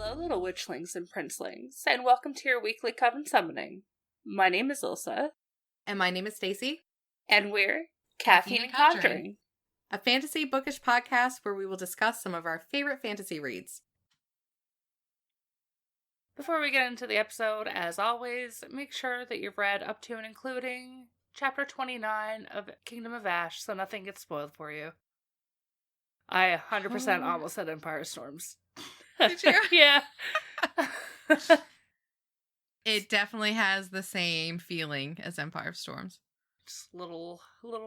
Hello, little witchlings and princelings, and welcome to your weekly Coven Summoning. My name is Ilsa. And my name is Stacy. And we're Caffeine and Conjuring, a fantasy bookish podcast where we will discuss some of our favorite fantasy reads. Before we get into the episode, as always, make sure that you've read up to and including Chapter 29 of Kingdom of Ash, so nothing gets spoiled for you. I 100% almost said Empire Storms. Did you? Yeah. It definitely has the same feeling as Empire Storms. Just a little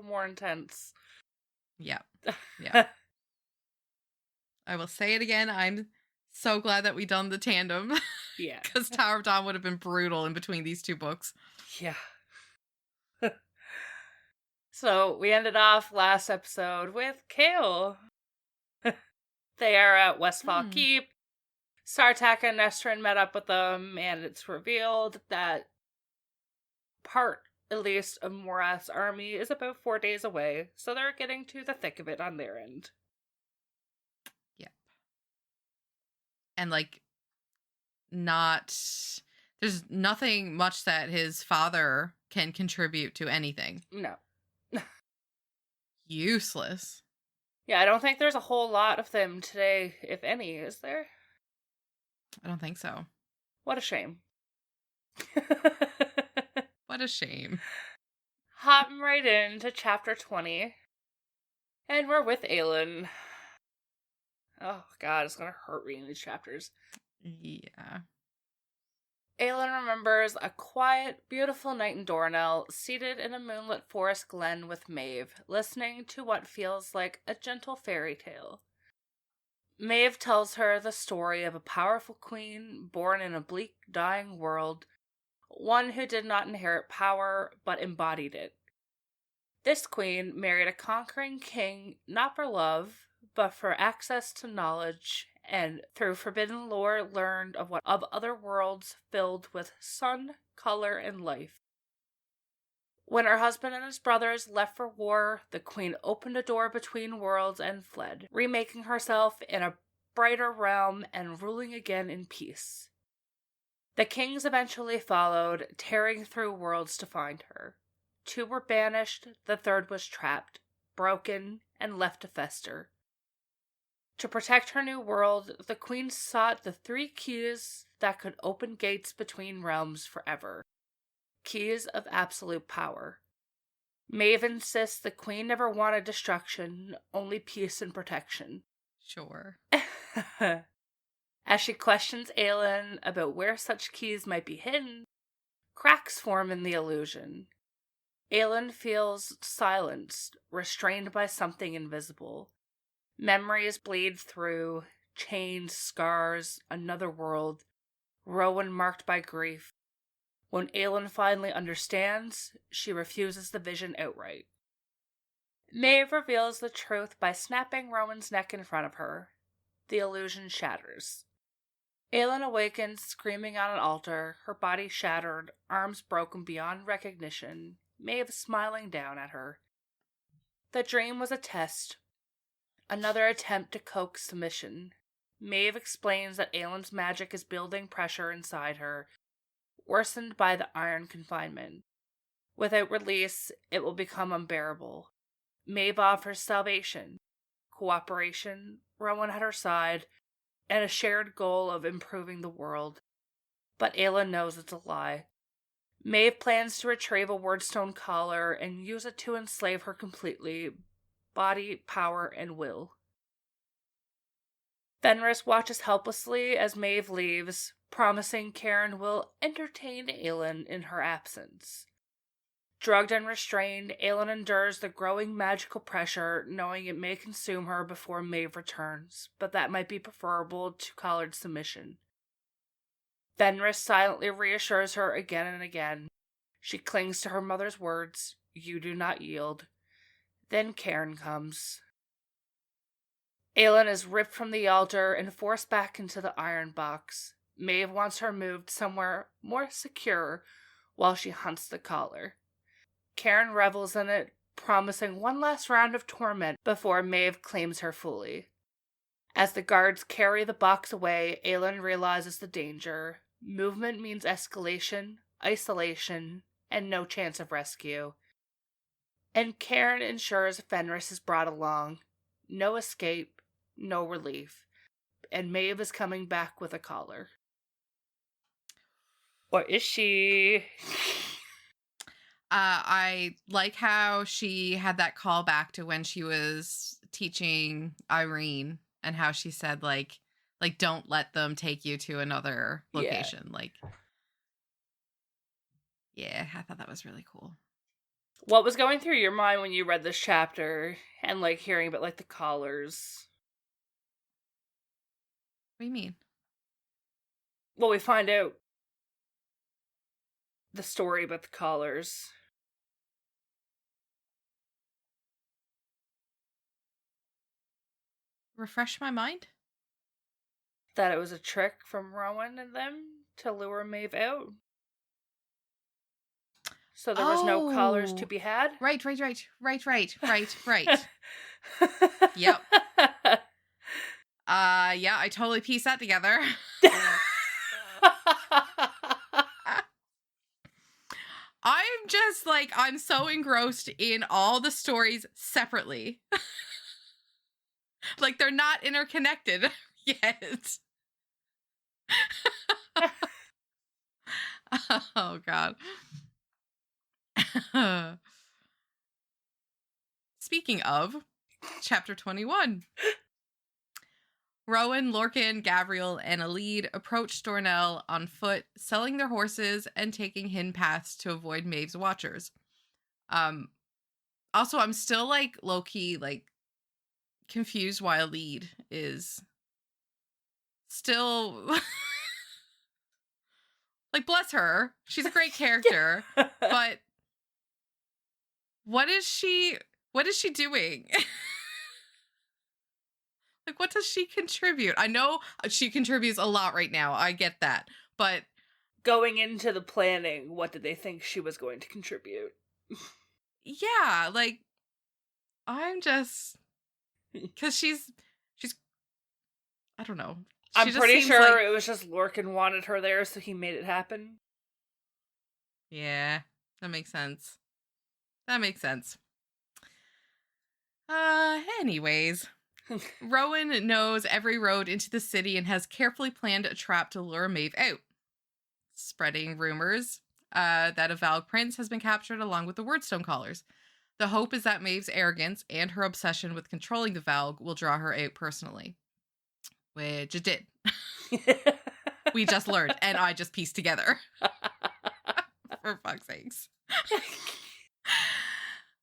more intense. Yeah. Yeah. I will say it again. I'm so glad that we done the tandem. Yeah. Because Tower of Dawn would have been brutal in between these two books. Yeah. So we ended off last episode with Kale. They are at Westfall Keep. Sartak and Nestrin met up with them, and it's revealed that part, at least, of Maas' army is about 4 days away, so they're getting to the thick of it on their end. Yep. And, there's nothing much that his father can contribute to anything. No. Useless. Yeah, I don't think there's a whole lot of them today, if any, is there? I don't think so. What a shame. What a shame. Hopping right into chapter 20. And we're with Aelin. Oh god, it's gonna hurt reading these chapters. Yeah. Aelin remembers a quiet, beautiful night in Dornell, seated in a moonlit forest glen with Maeve, listening to what feels like a gentle fairy tale. Maeve tells her the story of a powerful queen born in a bleak, dying world, one who did not inherit power, but embodied it. This queen married a conquering king not for love, but for access to knowledge, and through forbidden lore learned of other worlds filled with sun, color, and life. When her husband and his brothers left for war, the queen opened a door between worlds and fled, remaking herself in a brighter realm and ruling again in peace. The kings eventually followed, tearing through worlds to find her. 2 were banished, the 3rd was trapped, broken, and left to fester. To protect her new world, the queen sought the 3 keys that could open gates between realms forever. Keys of absolute power. Maeve insists the queen never wanted destruction, only peace and protection. Sure. As she questions Aelin about where such keys might be hidden, cracks form in the illusion. Aelin feels silenced, restrained by something invisible. Memories bleed through, chains, scars, another world, Rowan marked by grief. When Aelin finally understands, she refuses the vision outright. Maeve reveals the truth by snapping Rowan's neck in front of her. The illusion shatters. Aelin awakens screaming on an altar, her body shattered, arms broken beyond recognition, Maeve smiling down at her. The dream was a test. Another attempt to coax submission. Maeve explains that Aelin's magic is building pressure inside her, worsened by the iron confinement. Without release, it will become unbearable. Maeve offers salvation, cooperation, Rowan at her side, and a shared goal of improving the world. But Aelin knows it's a lie. Maeve plans to retrieve a Wordstone collar and use it to enslave her completely, body, power, and will. Fenris watches helplessly as Maeve leaves, promising Karen will entertain Aelin in her absence. Drugged and restrained, Aelin endures the growing magical pressure, knowing it may consume her before Maeve returns, but that might be preferable to collared submission. Fenris silently reassures her again and again. She clings to her mother's words, "You do not yield." Then Karen comes. Aelin is ripped from the altar and forced back into the iron box. Maeve wants her moved somewhere more secure while she hunts the collar. Karen revels in it, promising one last round of torment before Maeve claims her fully. As the guards carry the box away, Aelin realizes the danger. Movement means escalation, isolation, and no chance of rescue. And Cairn ensures Fenris is brought along. No escape, no relief. And Maeve is coming back with a collar. Or is she? I like how she had that call back to when she was teaching Irene and how she said, like don't let them take you to another location. Yeah. Like, yeah, I thought that was really cool. What was going through your mind when you read this chapter and, like, hearing about, like, the collars? What do you mean? Well, we find out the story about the collars. Refresh my mind? That it was a trick from Rowan and them to lure Maeve out. So there was no collars to be had? Right. Yep. Yeah, I totally pieced that together. I'm just like, I'm so engrossed in all the stories separately. Like, they're not interconnected yet. Oh, God. Speaking of, chapter 21. Rowan, Lorcan, Gavriel, and Alede approach Dornell on foot, selling their horses and taking hidden paths to avoid Maeve's watchers. Also, I'm still, like, low-key, like, confused why Alede is still... like, bless her. She's a great character. But what is she doing? Like, what does she contribute? I know she contributes a lot right now. I get that. But going into the planning, what did they think she was going to contribute? Yeah, like, I'm just... Because she's... I don't know. I'm pretty sure it was just Lorcan wanted her there, so he made it happen. Yeah, that makes sense. Anyways... Rowan knows every road into the city and has carefully planned a trap to lure Maeve out, spreading rumors that a Valg prince has been captured along with the Wordstone Callers. The hope is that Maeve's arrogance and her obsession with controlling the Valg will draw her out personally. Which it did. We just learned, and I just pieced together. For fuck's sakes.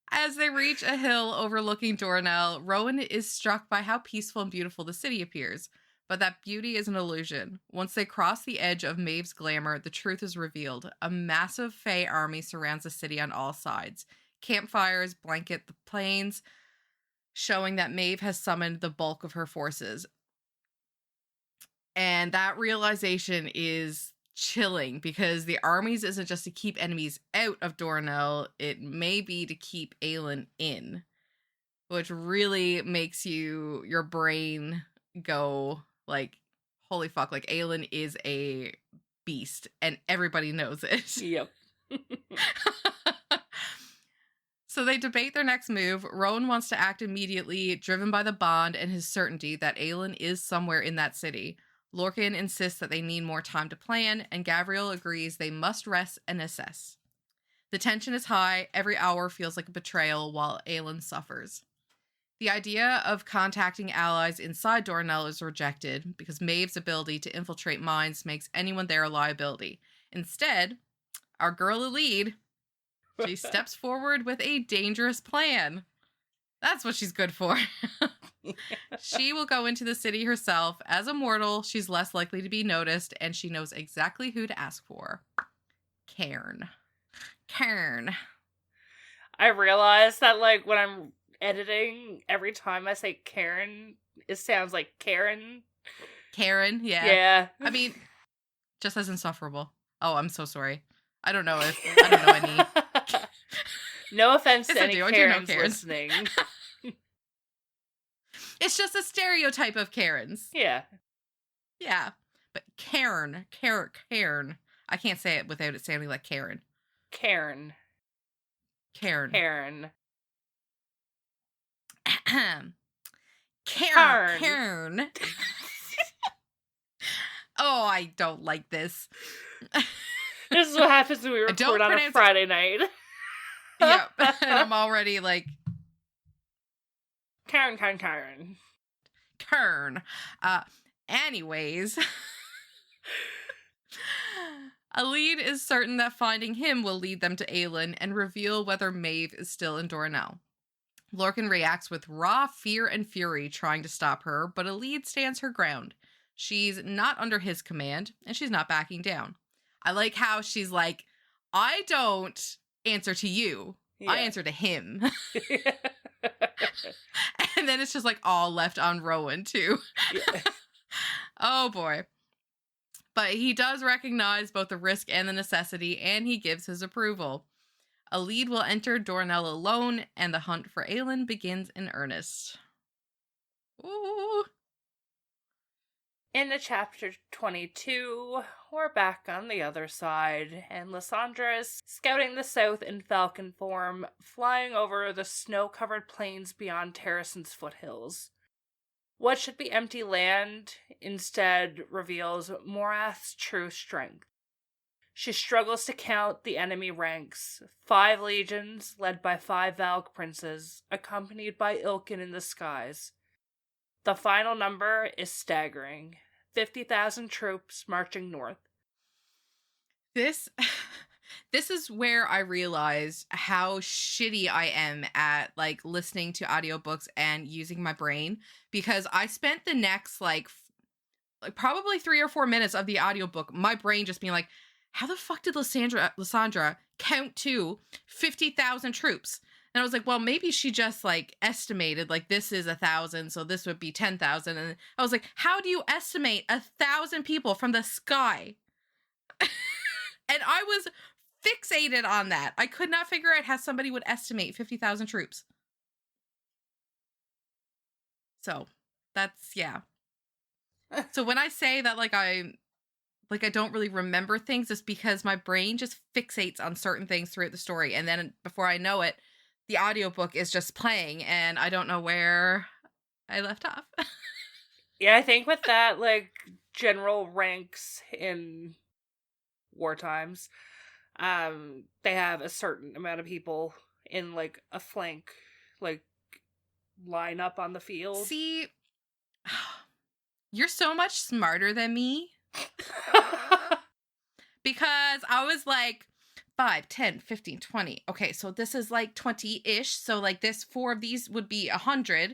As they reach a hill overlooking Dornell, Rowan is struck by how peaceful and beautiful the city appears. But that beauty is an illusion. Once they cross the edge of Maeve's glamour, the truth is revealed. A massive Fae army surrounds the city on all sides. Campfires blanket the plains, showing that Maeve has summoned the bulk of her forces. And that realization is chilling, because the armies isn't just to keep enemies out of Dornell, it may be to keep Aelin in, which really makes your brain go like, holy fuck, like, Aelin is a beast and everybody knows it. Yep. So they debate their next move. Rowan wants to act immediately, driven by the bond and his certainty that Aelin is somewhere in that city. Lorcan insists that they need more time to plan, and Gavriel agrees they must rest and assess. The tension is high. Every hour feels like a betrayal while Aelin suffers. The idea of contacting allies inside Dornell is rejected because Maeve's ability to infiltrate minds makes anyone there a liability. Instead, our girl Alede, she steps forward with a dangerous plan. That's what she's good for. She will go into the city herself. As a mortal, she's less likely to be noticed, and she knows exactly who to ask for. Cairn. I realize that, like, when I'm editing, every time I say Karen, it sounds like Karen. Karen, yeah. Yeah. I mean, just as insufferable. Oh, I'm so sorry. I don't know any. No offense to Yes, any I do. Karens I do know Karens. listening. It's just a stereotype of Karens. Yeah. Yeah. But Karen. I can't say it without it sounding like Karen. Karen. Karen. Oh, I don't like this. This is what happens when we record on a Friday night. Yep. And I'm already like... Karen. Anyways... Alid is certain that finding him will lead them to Aelin and reveal whether Maeve is still in Dornell. Lorcan reacts with raw fear and fury, trying to stop her, but Alid stands her ground. She's not under his command, and she's not backing down. I like how she's like, I don't answer to you. Yeah. I answer to him. And then it's just like all left on Rowan, too. Yeah. Oh, boy. But he does recognize both the risk and the necessity, and he gives his approval. Alid will enter Dornell alone, and the hunt for Aelin begins in earnest. Ooh. Into chapter 22, we're back on the other side, and Lysandra is scouting the south in falcon form, flying over the snow-covered plains beyond Terrasen's foothills. What should be empty land instead reveals Morath's true strength. She struggles to count the enemy ranks, 5 legions led by 5 Valk princes, accompanied by Ilkin in the skies. The final number is staggering, 50,000 troops marching north. This is where I realized how shitty I am at like listening to audiobooks and using my brain, because I spent the next like probably 3 or 4 minutes of the audiobook, my brain just being like, how the fuck did Lysandra count to 50,000 troops? And I was like, well, maybe she just like estimated like this is 1,000, so this would be 10,000. And I was like, how do you estimate 1,000 people from the sky? And I was fixated on that. I could not figure out how somebody would estimate 50,000 troops. So that's, yeah. So when I say that I don't really remember things, it's because my brain just fixates on certain things throughout the story. And then before I know it, the audiobook is just playing and I don't know where I left off. Yeah, I think with that, like, general ranks in war times, they have a certain amount of people in, like, a flank, like, line up on the field. See, you're so much smarter than me. Because I was like, 5, 10, 15, 20. Okay, so this is like 20-ish. So like this 4 of these would be 100.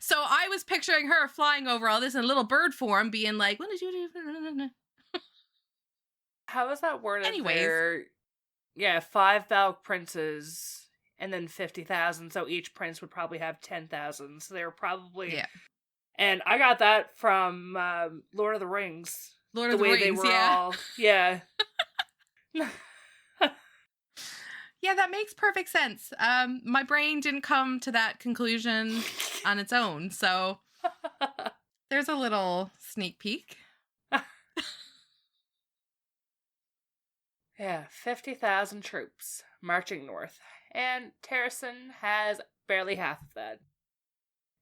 So I was picturing her flying over all this in little bird form, being like, what did you do? How is that worded? Anyways. There? Yeah, 5 Valk princes and then 50,000. So each prince would probably have 10,000. So they were probably... Yeah. And I got that from Lord of the Rings. Lord of the Rings, way they were yeah. all... Yeah. Yeah, that makes perfect sense. My brain didn't come to that conclusion on its own, so there's a little sneak peek. Yeah, 50,000 troops marching north, and Terrasen has barely half of that.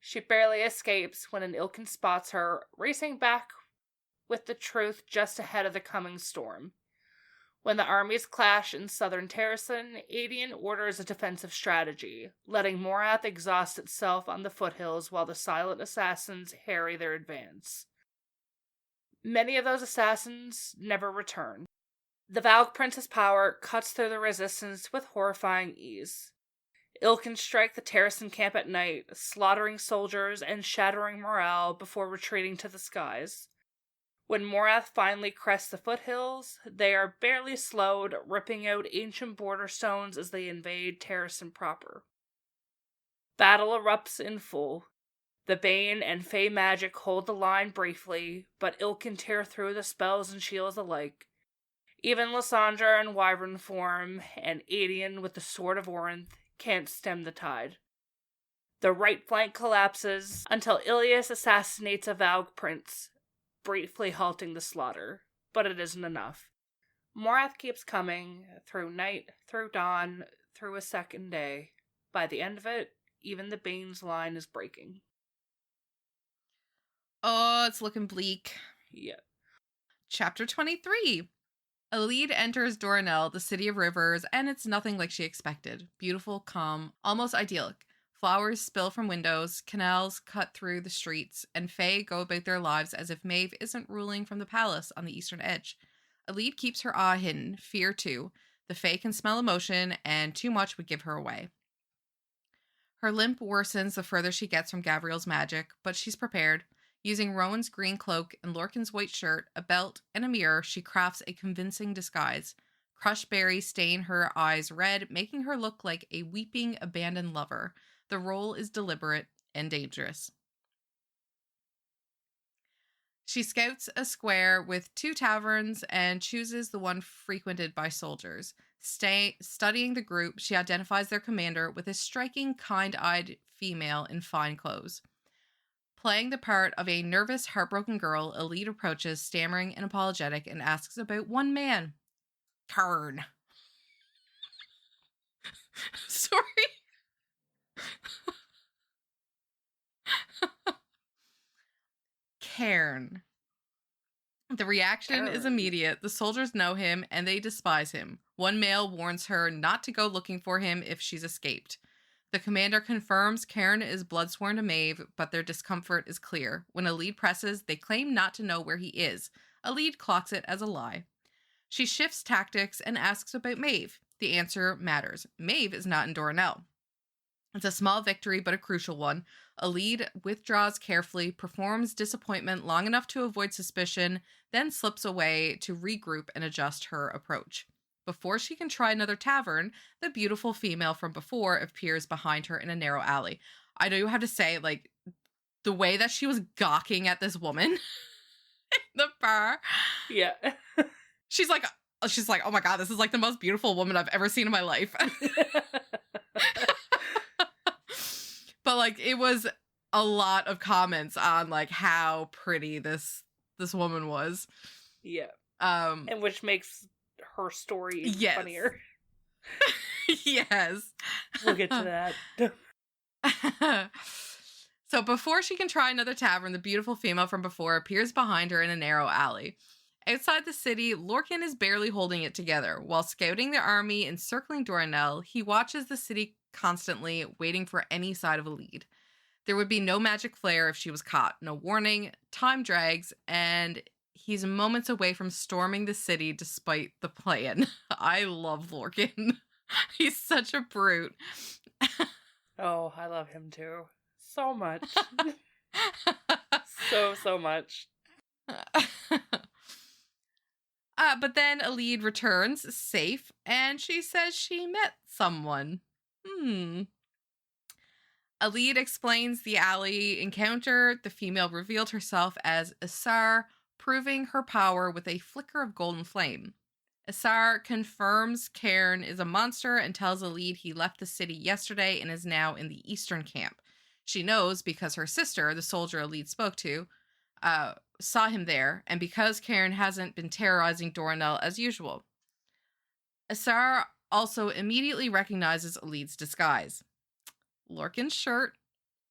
She barely escapes when an Ilkin spots her, racing back with the truth just ahead of the coming storm. When the armies clash in southern Terrasen, Aedion orders a defensive strategy, letting Morath exhaust itself on the foothills while the silent assassins harry their advance. Many of those assassins never return. The Valk Prince's power cuts through the resistance with horrifying ease. Ilkin strike the Terrasen camp at night, slaughtering soldiers and shattering morale before retreating to the skies. When Morath finally crests the foothills, they are barely slowed, ripping out ancient border stones as they invade Terrasen proper. Battle erupts in full. The Bane and Fey magic hold the line briefly, but Ilkin tear through the spells and shields alike. Even Lysandra in Wyvern form and Aedion with the Sword of Orinth can't stem the tide. The right flank collapses until Ilias assassinates a Valg prince, briefly halting the slaughter. But it isn't enough. Morath keeps coming, through night, through dawn, through a second day. By the end of it, even the Bane's line is breaking. Oh, it's looking bleak. Yeah. Chapter 23. Elide enters Doranel, the city of rivers, and it's nothing like she expected. Beautiful, calm, almost idyllic. Flowers spill from windows, canals cut through the streets, and Fae go about their lives as if Maeve isn't ruling from the palace on the eastern edge. Elide keeps her awe hidden, fear too. The Fae can smell emotion, and too much would give her away. Her limp worsens the further she gets from Gabrielle's magic, but she's prepared. Using Rowan's green cloak and Lorcan's white shirt, a belt, and a mirror, she crafts a convincing disguise. Crushed berries stain her eyes red, making her look like a weeping, abandoned lover. The role is deliberate and dangerous. She scouts a square with 2 taverns and chooses the one frequented by soldiers. Studying the group, she identifies their commander with a striking, kind-eyed female in fine clothes. Playing the part of a nervous, heartbroken girl, Elide approaches, stammering and apologetic, and asks about one man. Cairn. Sorry. Cairn. The reaction is immediate. The soldiers know him, and they despise him. One male warns her not to go looking for him if she's escaped. The commander confirms Cairn is bloodsworn to Maeve, but their discomfort is clear. When Elide presses, they claim not to know where he is. Elide clocks it as a lie. She shifts tactics and asks about Maeve. The answer matters. Maeve is not in Doranel. It's a small victory, but a crucial one. Elide withdraws carefully, performs disappointment long enough to avoid suspicion, then slips away to regroup and adjust her approach. Before she can try another tavern, the beautiful female from before appears behind her in a narrow alley. I do have to say, like, the way that she was gawking at this woman in the bar. Yeah. She's like, oh my God, this is like the most beautiful woman I've ever seen in my life. But like, it was a lot of comments on like how pretty this woman was. Yeah. And which makes her story funnier. Yes. We'll get to that. So before she can try another tavern, the beautiful female from before appears behind her in a narrow alley. Outside the city, Lorcan is barely holding it together. While scouting the army and circling Doranel, he watches the city constantly, waiting for any side of a lead. There would be no magic flare if she was caught, no warning, time drags, and he's moments away from storming the city despite the plan. I love Lorcan. He's such a brute. Oh, I love him too. So much. so much. But then Elide returns, safe, and she says she met someone. Elide explains the alley encounter. The female revealed herself as Isar, proving her power with a flicker of golden flame. Isar confirms Cairn is a monster and tells Elide he left the city yesterday and is now in the eastern camp. She knows because her sister, the soldier Elide spoke to, saw him there, and because Cairn hasn't been terrorizing Doranel as usual. Isar also immediately recognizes Elide's disguise. Lorcan's shirt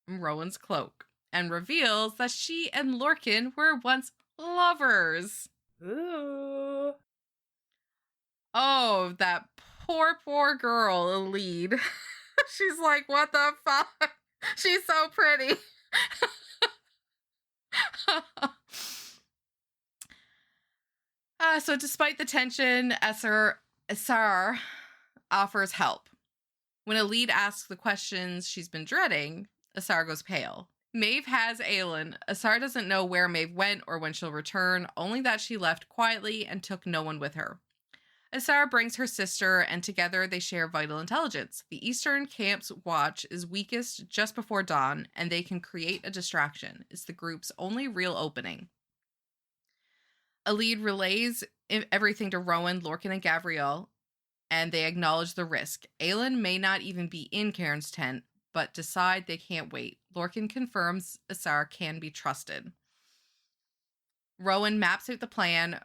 and Rowan's cloak, and reveals that she and Lorcan were once lovers. Ooh. Oh, that poor girl, Elide. She's like, what the fuck? She's so pretty. So despite the tension, Isar offers help. When Elide asks the questions she's been dreading, Isar goes pale. Maeve has Aelin. Isar doesn't know where Maeve went or when she'll return, only that she left quietly and took no one with her. Isar brings her sister, and together they share vital intelligence. The Eastern Camp's watch is weakest just before dawn, and they can create a distraction. It's the group's only real opening. Elide relays everything to Rowan, Lorcan, and Gabrielle, and they acknowledge the risk. Aelin may not even be in Cairn's tent, but decide they can't wait. Lorcan confirms Isar can be trusted. Rowan maps out the plan.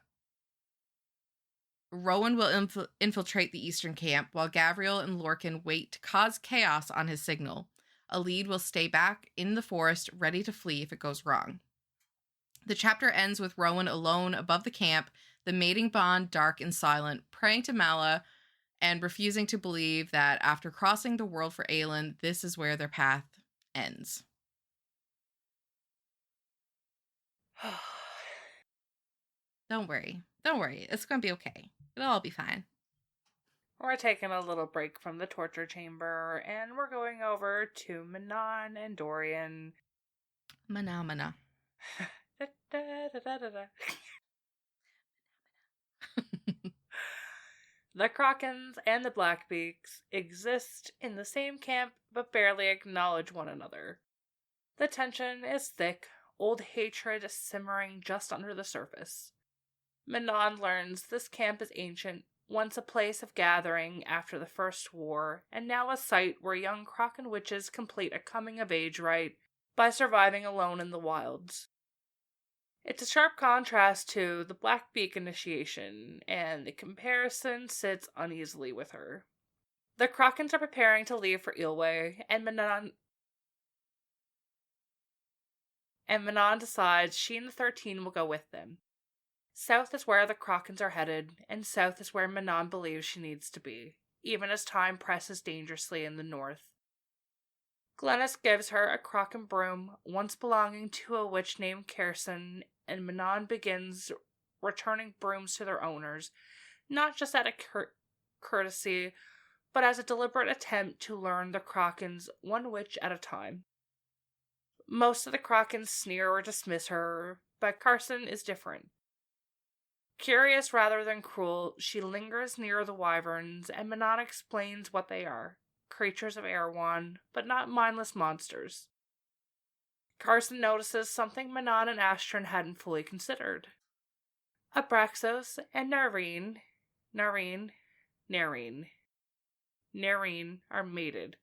Rowan will infiltrate the eastern camp, while Gavriel and Lorcan wait to cause chaos on his signal. A lead will stay back in the forest, ready to flee if it goes wrong. The chapter ends with Rowan alone above the camp, the mating bond dark and silent, praying to Mala and refusing to believe that after crossing the world for Aelin, this is where their path ends. Don't worry. Don't worry. It's going to be okay. It'll all be fine. We're taking a little break from the torture chamber, and we're going over to Manon and Dorian. Mana. The Krakens and the Blackbeaks exist in the same camp, but barely acknowledge one another. The tension is thick, old hatred simmering just under the surface. Manon learns this camp is ancient, once a place of gathering after the First War, and now a site where young Kraken witches complete a coming-of-age rite by surviving alone in the wilds. It's a sharp contrast to the Blackbeak initiation, and the comparison sits uneasily with her. The Krakens are preparing to leave for Ilwe, and Manon decides she and the 13 will go with them. South is where the Krakens are headed, and south is where Manon believes she needs to be, even as time presses dangerously in the north. Glennis gives her a Kraken broom, once belonging to a witch named Terrasen, and Manon begins returning brooms to their owners, not just out of courtesy, but as a deliberate attempt to learn the Krakens one witch at a time. Most of the Krakens sneer or dismiss her, but Carson is different. Curious rather than cruel, she lingers near the wyverns, and Manon explains what they are. Creatures of Erewhon, but not mindless monsters. Carson notices something Manon and Astrid hadn't fully considered. Abraxos and Narine are mated,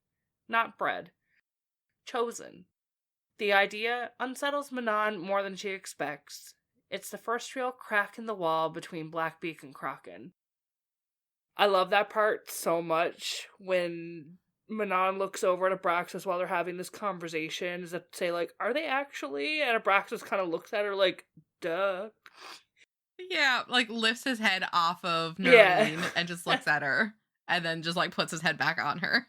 not bred. Chosen. The idea unsettles Manon more than she expects. It's the first real crack in the wall between Blackbeak and Kraken. I love that part so much when Manon looks over at Abraxas while they're having this conversation, is that say, like, are they actually? And Abraxas kind of looks at her like, duh. Yeah, like lifts his head off of Noreen and just looks at her, and then just like puts his head back on her.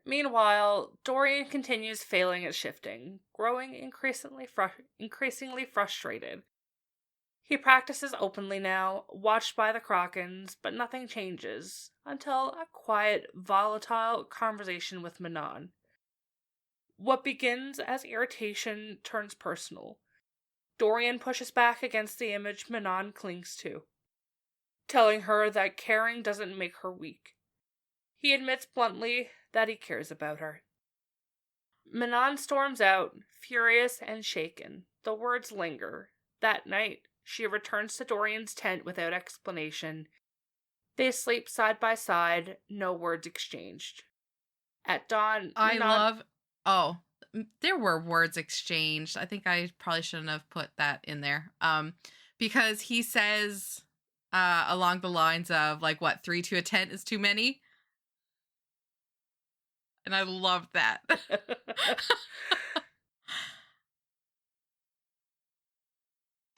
Meanwhile, Dorian continues failing at shifting, growing increasingly frustrated. He practices openly now, watched by the Krakens, but nothing changes, until a quiet, volatile conversation with Manon. What begins as irritation turns personal. Dorian pushes back against the image Manon clings to, telling her that caring doesn't make her weak. He admits bluntly that he cares about her. Manon storms out, furious and shaken. The words linger. That night, she returns to Dorian's tent without explanation. They sleep side by side, no words exchanged. At dawn, there were words exchanged. I think I probably shouldn't have put that in there. Because he says along the lines of, like, what, 3 to a tent is too many? And I love that.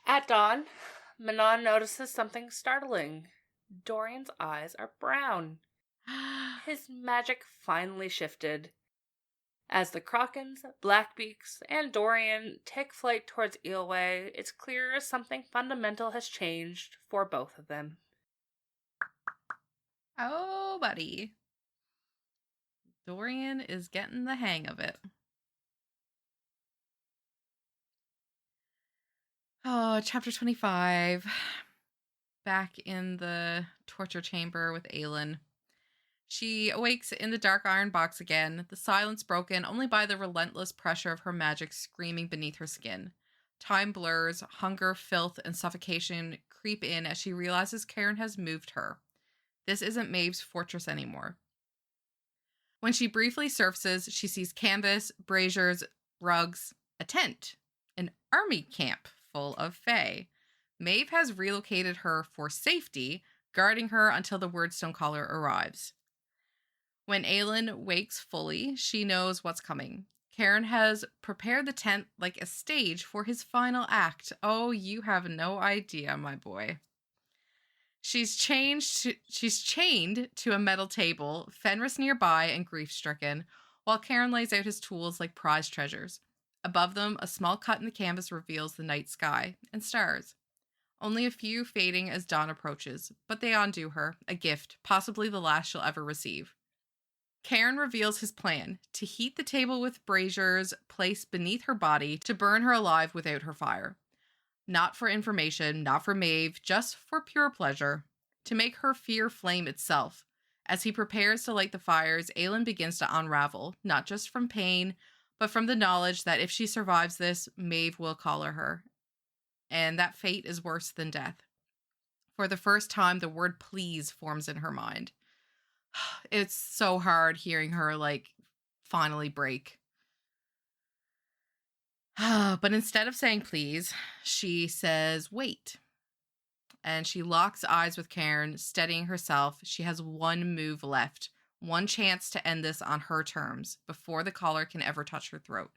At dawn, Manon notices something startling. Dorian's eyes are brown. His magic finally shifted. As the Krakens, Blackbeaks, and Dorian take flight towards Ilwe, it's clear something fundamental has changed for both of them. Oh, buddy. Dorian is getting the hang of it. Oh, chapter 25. Back in the torture chamber with Aelin. She awakes in the dark iron box again, the silence broken only by the relentless pressure of her magic screaming beneath her skin. Time blurs, hunger, filth, and suffocation creep in as she realizes Karen has moved her. This isn't Maeve's fortress anymore. When she briefly surfaces, she sees canvas, braziers, rugs, a tent, an army camp full of fae. Maeve has relocated her for safety, guarding her until the Wordstone Caller arrives. When Aelin wakes fully, she knows what's coming. Karen has prepared the tent like a stage for his final act. Oh, you have no idea, my boy. She's chained to a metal table, Fenris nearby and grief-stricken, while Karen lays out his tools like prized treasures. Above them, a small cut in the canvas reveals the night sky and stars. Only a few fading as dawn approaches, but they undo her, a gift, possibly the last she'll ever receive. Karen reveals his plan, to heat the table with braziers placed beneath her body to burn her alive without her fire. Not for information, not for Maeve, just for pure pleasure. To make her fear flame itself. As he prepares to light the fires, Aelin begins to unravel, not just from pain, but from the knowledge that if she survives this, Maeve will collar her. And that fate is worse than death. For the first time, the word please forms in her mind. It's so hard hearing her, finally break. But instead of saying please, she says wait. And she locks eyes with Karen, steadying herself. She has one move left, one chance to end this on her terms, before the collar can ever touch her throat.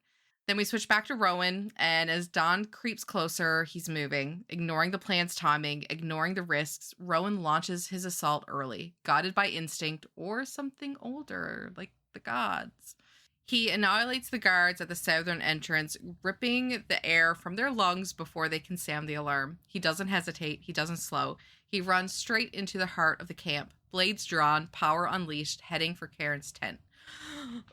Then we switch back to Rowan, and as Dawn creeps closer, he's moving, ignoring the plan's timing, ignoring the risks. Rowan launches his assault early, guided by instinct or something older, like the gods. He annihilates the guards at the southern entrance, ripping the air from their lungs before they can sound the alarm. He doesn't hesitate. He doesn't slow. He runs straight into the heart of the camp, blades drawn, power unleashed, heading for Karen's tent.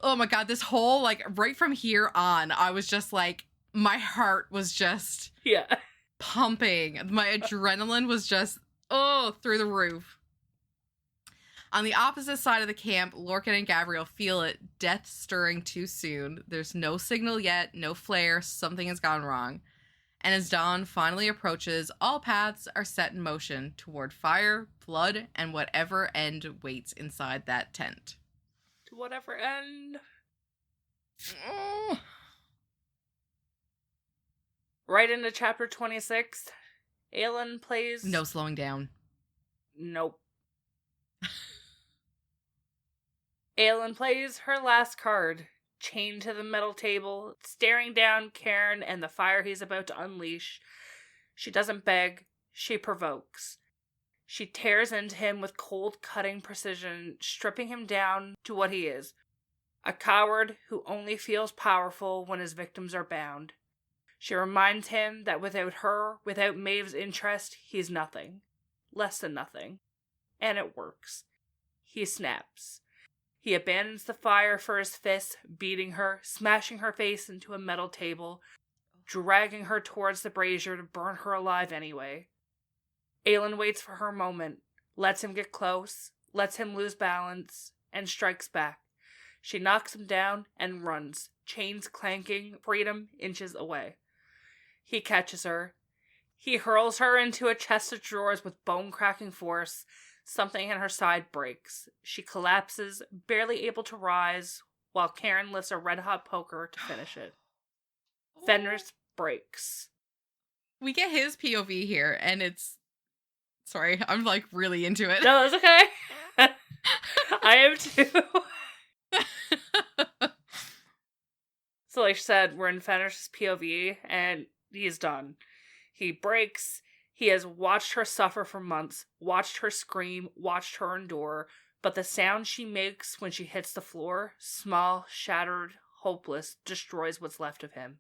Oh my god, this whole, right from here on, I was just my heart was just pumping. My adrenaline was just, through the roof. On the opposite side of the camp, Lorcan and Gabriel feel it, death stirring too soon. There's no signal yet, no flare, something has gone wrong. And as dawn finally approaches, all paths are set in motion toward fire, blood, and whatever end waits inside that tent. To whatever end. Right into chapter 26. Aelin plays... No slowing down. Nope. Aelin plays her last card, chained to the metal table, staring down Karen and the fire he's about to unleash. She doesn't beg, she provokes. She tears into him with cold, cutting precision, stripping him down to what he is. A coward who only feels powerful when his victims are bound. She reminds him that without her, without Maeve's interest, he's nothing. Less than nothing. And it works. He snaps. He abandons the fire for his fists, beating her, smashing her face into a metal table, dragging her towards the brazier to burn her alive anyway. Aelin waits for her moment, lets him get close, lets him lose balance, and strikes back. She knocks him down and runs, chains clanking, freedom inches away. He catches her. He hurls her into a chest of drawers with bone-cracking force. Something in her side breaks. She collapses, barely able to rise, while Karen lifts a red-hot poker to finish it. Fenris breaks. We get his POV here, and it's... Sorry, I'm, really into it. No, that's okay. I am too. So, like I said, we're in Fenris' POV, and he's done. He breaks... He has watched her suffer for months, watched her scream, watched her endure, but the sound she makes when she hits the floor, small, shattered, hopeless, destroys what's left of him.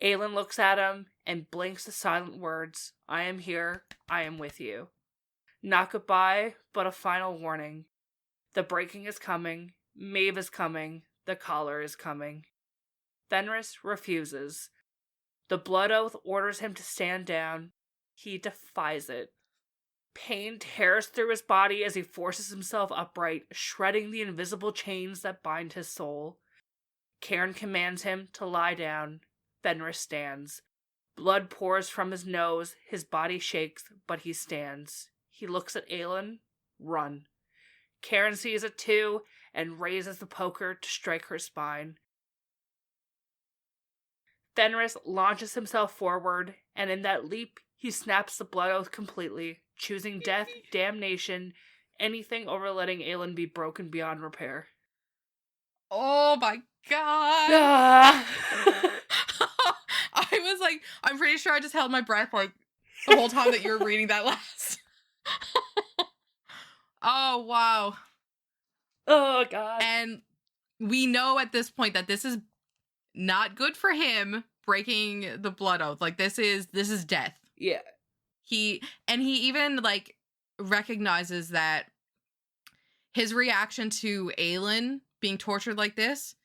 Aelin looks at him and blinks the silent words, I am here, I am with you. Not goodbye, but a final warning. The breaking is coming, Maeve is coming, the collar is coming. Fenris refuses. The blood oath orders him to stand down. He defies it. Pain tears through his body as he forces himself upright, shredding the invisible chains that bind his soul. Karen commands him to lie down. Fenris stands. Blood pours from his nose, his body shakes, but he stands. He looks at Aelin. Run. Karen sees it too, and raises the poker to strike her spine. Fenris launches himself forward, and in that leap, he snaps the blood oath completely, choosing death, damnation, anything over letting Aelin be broken beyond repair. Oh my god! Ah. I was like, I'm pretty sure I just held my breath like the whole time that you were reading that last. Oh, wow. Oh, God. And we know at this point that this is not good for him, breaking the blood oath. Like, this is death. Yeah. He even, like, recognizes that his reaction to Aelin being tortured like this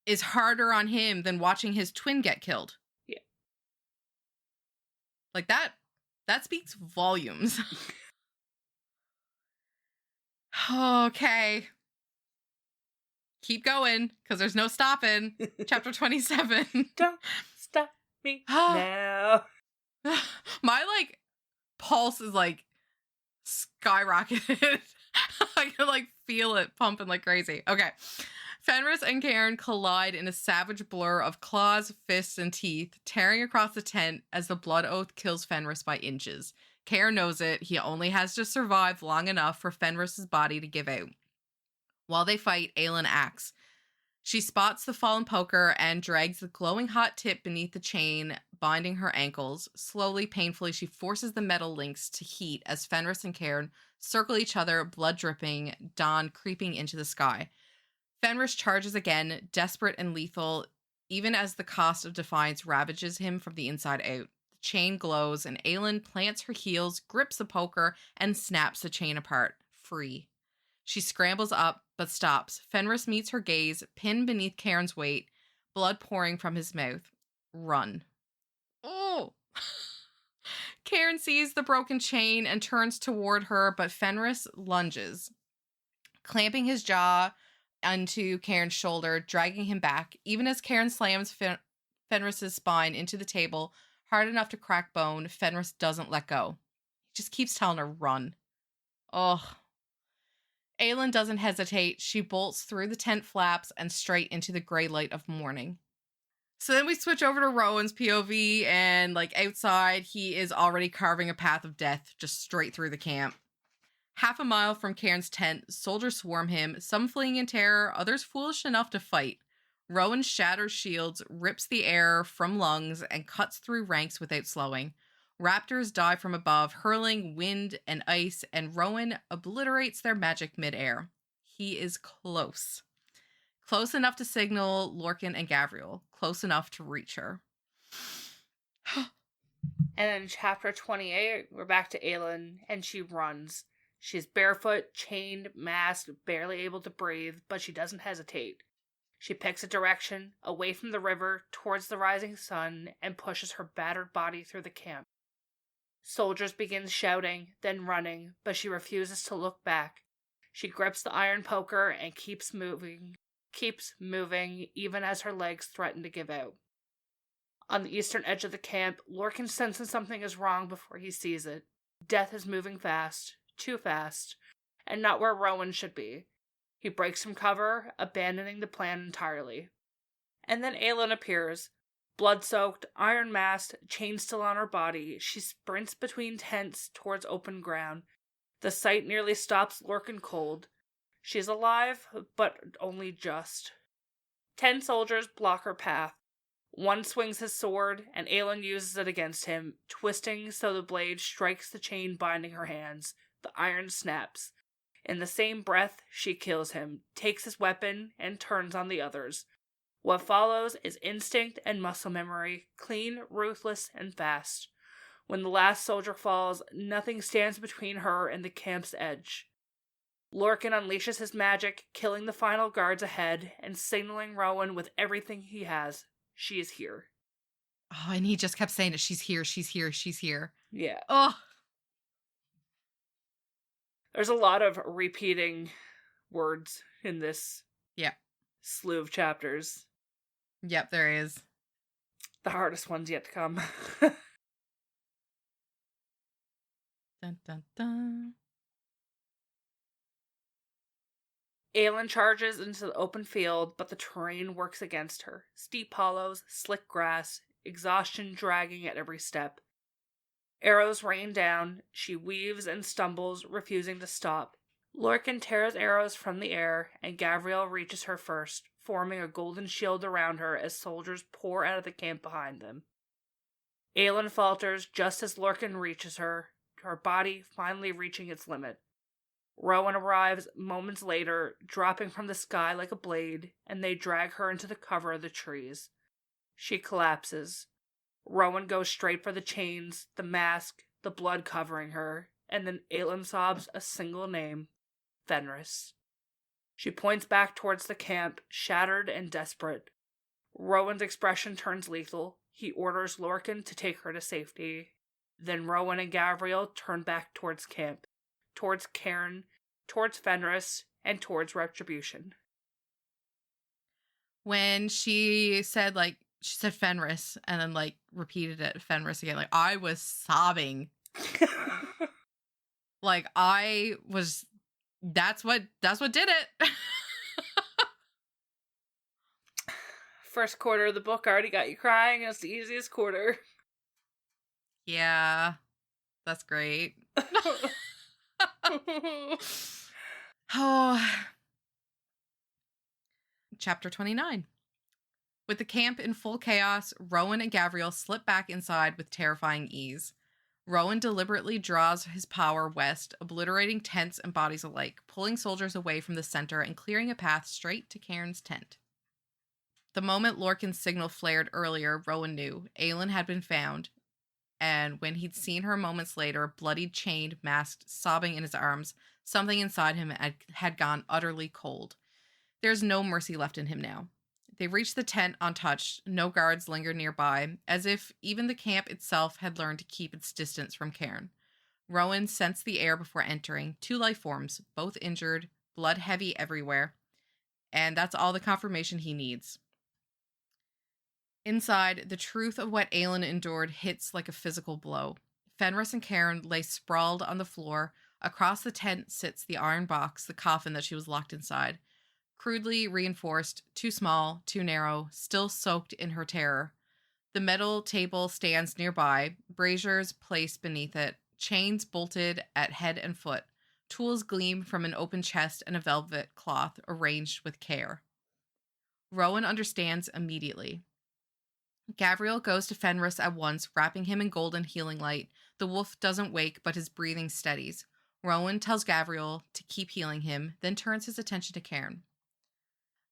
is harder on him than watching his twin get killed. Yeah. Like, that speaks volumes. Okay. Keep going, because there's no stopping. Chapter 27. Don't stop me now. My, like, pulse is, like, skyrocketed. I can, like, feel it pumping like crazy. Okay. Fenris and Cairn collide in a savage blur of claws, fists, and teeth, tearing across the tent as the blood oath kills Fenris by inches. Cairn knows it. He only has to survive long enough for Fenris's body to give out. While they fight, Aelin acts. She spots the fallen poker and drags the glowing hot tip beneath the chain, binding her ankles. Slowly, painfully, she forces the metal links to heat as Fenris and Cairn circle each other, blood dripping, dawn creeping into the sky. Fenris charges again, desperate and lethal, even as the cost of defiance ravages him from the inside out. The chain glows, and Aelin plants her heels, grips the poker, and snaps the chain apart, free. She scrambles up, but stops. Fenris meets her gaze, pinned beneath Cairn's weight, blood pouring from his mouth. Run. Oh! Cairn sees the broken chain and turns toward her, but Fenris lunges, clamping his jaw onto Cairn's shoulder, dragging him back. Even as Cairn slams Fenris's spine into the table, hard enough to crack bone, Fenris doesn't let go. He just keeps telling her, run. Ugh. Aelin doesn't hesitate. She bolts through the tent flaps and straight into the gray light of morning. So then we switch over to Rowan's POV, and, like, outside, he is already carving a path of death just straight through the camp. Half a mile from Cairn's tent, soldiers swarm him, some fleeing in terror, others foolish enough to fight. Rowan shatters shields, rips the air from lungs, and cuts through ranks without slowing. Raptors dive from above, hurling wind and ice, and Rowan obliterates their magic midair. He is close. Close enough to signal Lorcan and Gavriel. Close enough to reach her. And in chapter 28, we're back to Aelin, and she runs. She's barefoot, chained, masked, barely able to breathe, but she doesn't hesitate. She picks a direction, away from the river, towards the rising sun, and pushes her battered body through the camp. Soldiers begin shouting, then running, but she refuses to look back. She grips the iron poker and keeps moving, even as her legs threaten to give out. On the eastern edge of the camp, Lorcan senses something is wrong before he sees it. Death is moving fast, too fast, and not where Rowan should be. He breaks from cover, abandoning the plan entirely. And then Aelin appears. Blood-soaked, iron-masked, chain still on her body, she sprints between tents towards open ground. The sight nearly stops Lorcan cold. She's alive, but only just. 10 soldiers block her path. One swings his sword, and Aelin uses it against him, twisting so the blade strikes the chain binding her hands. The iron snaps. In the same breath, she kills him, takes his weapon, and turns on the others. What follows is instinct and muscle memory, clean, ruthless, and fast. When the last soldier falls, nothing stands between her and the camp's edge. Lorcan unleashes his magic, killing the final guards ahead, and signaling Rowan with everything he has. She is here. Oh, and he just kept saying it. She's here, she's here, she's here. Yeah. Oh. There's a lot of repeating words in this slew of chapters. Yep, there is. The hardest ones yet to come. Dun, dun, dun. Aelin charges into the open field, but the terrain works against her. Steep hollows, slick grass, exhaustion dragging at every step. Arrows rain down. She weaves and stumbles, refusing to stop. Lorcan tears arrows from the air, and Gavriel reaches her first, forming a golden shield around her as soldiers pour out of the camp behind them. Aelin falters just as Lorcan reaches her body finally reaching its limit. Rowan arrives moments later, dropping from the sky like a blade, and they drag her into the cover of the trees. She collapses. Rowan goes straight for the chains, the mask, the blood covering her, and then Aelin sobs a single name, Fenris. She points back towards the camp, shattered and desperate. Rowan's expression turns lethal. He orders Lorcan to take her to safety. Then Rowan and Gavriel turn back towards camp, towards Cairn, towards Fenris, and towards retribution. When she said Fenris and then repeated it Fenris again, I was sobbing. That's what did it. First quarter of the book already got you crying. It's the easiest quarter. Yeah, that's great. Oh. Chapter 29. With the camp in full chaos, Rowan and Gavriel slip back inside with terrifying ease. Rowan deliberately draws his power west, obliterating tents and bodies alike, pulling soldiers away from the center and clearing a path straight to Cairn's tent. The moment Lorcan's signal flared earlier, Rowan knew Aelin had been found, and when he'd seen her moments later, bloodied, chained, masked, sobbing in his arms, something inside him had gone utterly cold. There's no mercy left in him now. They reached the tent untouched, no guards lingered nearby, as if even the camp itself had learned to keep its distance from Cairn. Rowan sensed the air before entering, 2 life forms, both injured, blood heavy everywhere, and that's all the confirmation he needs. Inside, the truth of what Aelin endured hits like a physical blow. Fenris and Cairn lay sprawled on the floor. Across the tent sits the iron box, the coffin that she was locked inside. Crudely reinforced, too small, too narrow, still soaked in her terror. The metal table stands nearby, braziers placed beneath it, chains bolted at head and foot. Tools gleam from an open chest and a velvet cloth arranged with care. Rowan understands immediately. Gavriel goes to Fenris at once, wrapping him in golden healing light. The wolf doesn't wake, but his breathing steadies. Rowan tells Gavriel to keep healing him, then turns his attention to Cairn.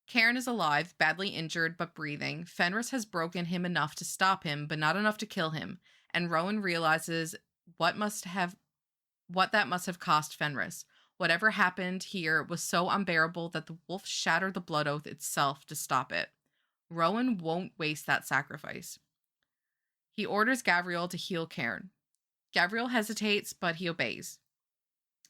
Cairn is alive, badly injured, but breathing. Fenris has broken him enough to stop him, but not enough to kill him, and Rowan realizes what that must have cost Fenris. Whatever happened here was so unbearable that the wolf shattered the blood oath itself to stop it. Rowan won't waste that sacrifice. He orders Gavriel to heal Cairn. Gavriel hesitates, but he obeys.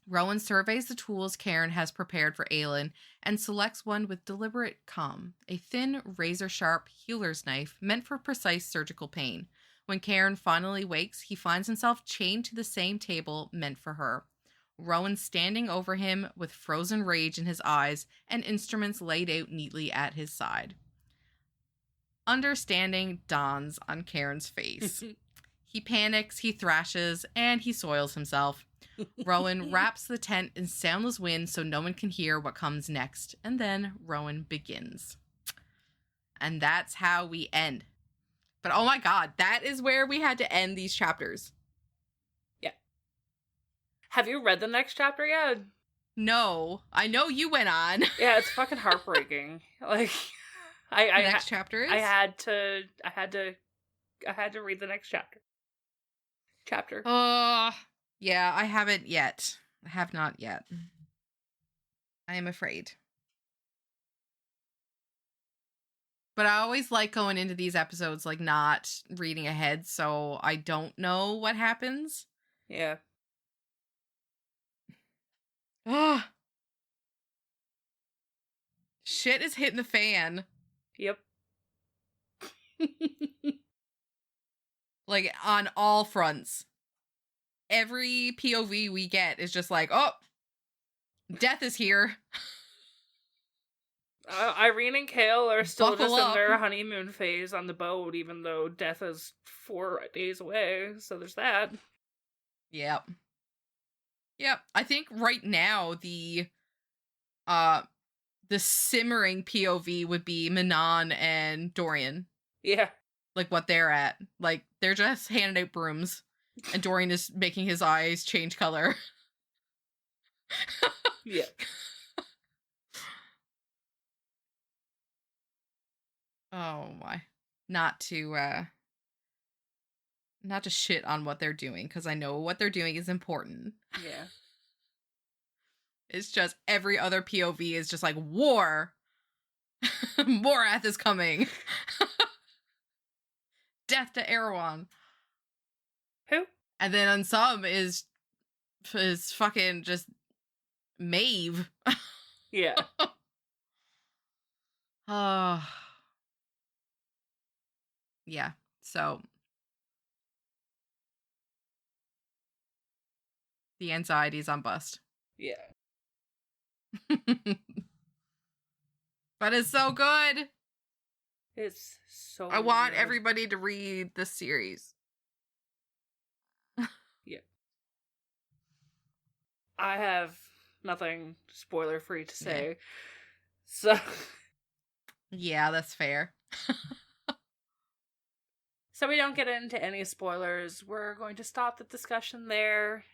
Rowan surveys the tools Cairn has prepared for Aelin and selects one with deliberate calm, a thin, razor-sharp healer's knife meant for precise surgical pain. When Cairn finally wakes, he finds himself chained to the same table meant for her. Rowan standing over him with frozen rage in his eyes and instruments laid out neatly at his side. Understanding dawns on Cairn's face. He panics, he thrashes, and he soils himself. Rowan wraps the tent in soundless wind so no one can hear what comes next, and then Rowan begins. And that's how we end. But oh my god, that is where we had to end these chapters. Yeah. Have you read the next chapter yet? No. I know you went on. Yeah, it's fucking heartbreaking. Next chapter is? I had to read the next chapter. Yeah, I haven't yet. I have not yet. I am afraid. But I always like going into these episodes, not reading ahead, so I don't know what happens. Yeah. Oh. Shit is hitting the fan. Yep. On all fronts. Every POV we get is just oh, death is here. Irene and Kale are still Buckle just in up. their honeymoon phase on the boat, even though death is 4 days away. So there's that. Yep. I think right now the simmering POV would be Manon and Dorian. Yeah. Like what they're at. Like they're just handing out brooms. And Dorian is making his eyes change color. Yeah. Oh my. Not to shit on what they're doing, because I know what they're doing is important. Yeah. It's just every other POV is just like, war! Morath is coming! Death to Erewhon. Who? And then on some is fucking just Maeve. Yeah. Yeah, so the anxiety's on bust. Yeah. But it's so good. It's so I want good. everybody to read the series. Yeah. I have nothing spoiler free to say. Yeah. So Yeah, that's fair. So we don't get into any spoilers. We're going to stop the discussion there.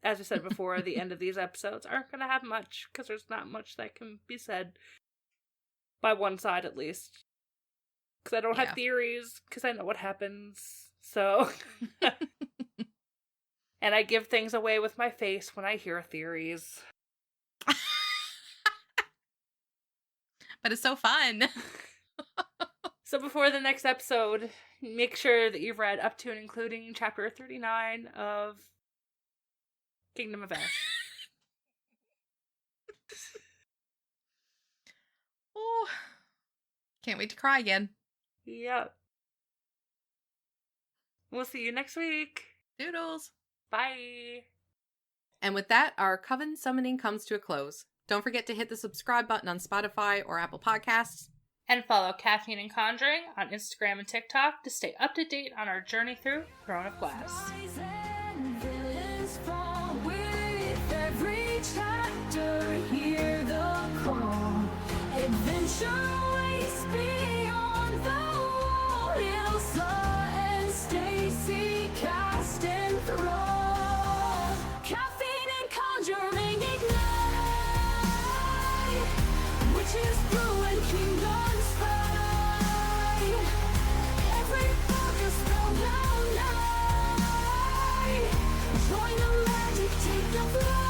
As I said before, the end of these episodes aren't going to have much, because there's not much that can be said. By one side, at least. Because I don't have theories, because I know what happens. So. And I give things away with my face when I hear theories. But it's so fun. So before the next episode, make sure that you've read up to and including chapter 39 of Kingdom of Ash. Oh, can't wait to cry again. Yep. We'll see you next week. Doodles. Bye. And with that, our Coven summoning comes to a close. Don't forget to hit the subscribe button on Spotify or Apple Podcasts. And follow Caffeine and Conjuring on Instagram and TikTok to stay up to date on our journey through Throne of Glass. Join the magic, take the flight.